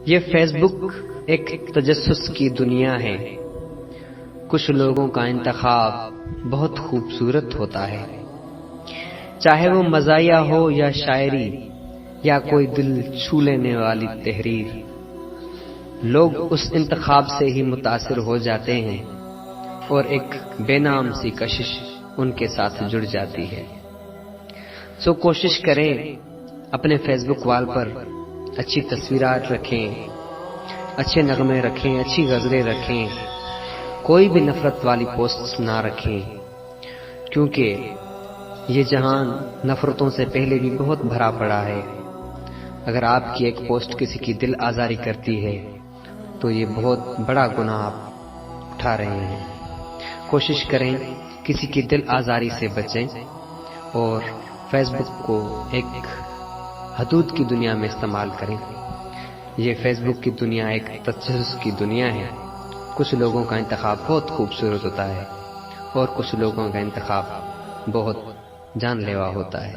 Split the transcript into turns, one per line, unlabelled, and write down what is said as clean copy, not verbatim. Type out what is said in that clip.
یہ فیس بک ایک تجسس کی دنیا ہے، کچھ لوگوں کا انتخاب بہت خوبصورت ہوتا ہے، چاہے وہ مزاحیہ ہو یا شاعری یا کوئی دل چھو لینے والی تحریر، لوگ اس انتخاب سے ہی متاثر ہو جاتے ہیں اور ایک بے نام سی کشش ان کے ساتھ جڑ جاتی ہے۔ سو کوشش کریں اپنے فیس بک وال پر اچھی تصویرات رکھیں، اچھے نغمے رکھیں، اچھی غزلیں رکھیں، کوئی بھی نفرت والی پوسٹ نہ رکھیں، کیونکہ یہ جہان نفرتوں سے پہلے بھی بہت بھرا پڑا ہے۔ اگر آپ کی ایک پوسٹ کسی کی دل آزاری کرتی ہے تو یہ بہت بڑا گناہ آپ اٹھا رہے ہیں۔ کوشش کریں کسی کی دل آزاری سے بچیں اور فیس بک کو ایک حدود کی دنیا میں استعمال کریں۔ یہ فیس بک کی دنیا ایک تجسس کی دنیا ہے، کچھ لوگوں کا انتخاب بہت خوبصورت ہوتا ہے اور کچھ لوگوں کا انتخاب بہت جان لیوا ہوتا ہے۔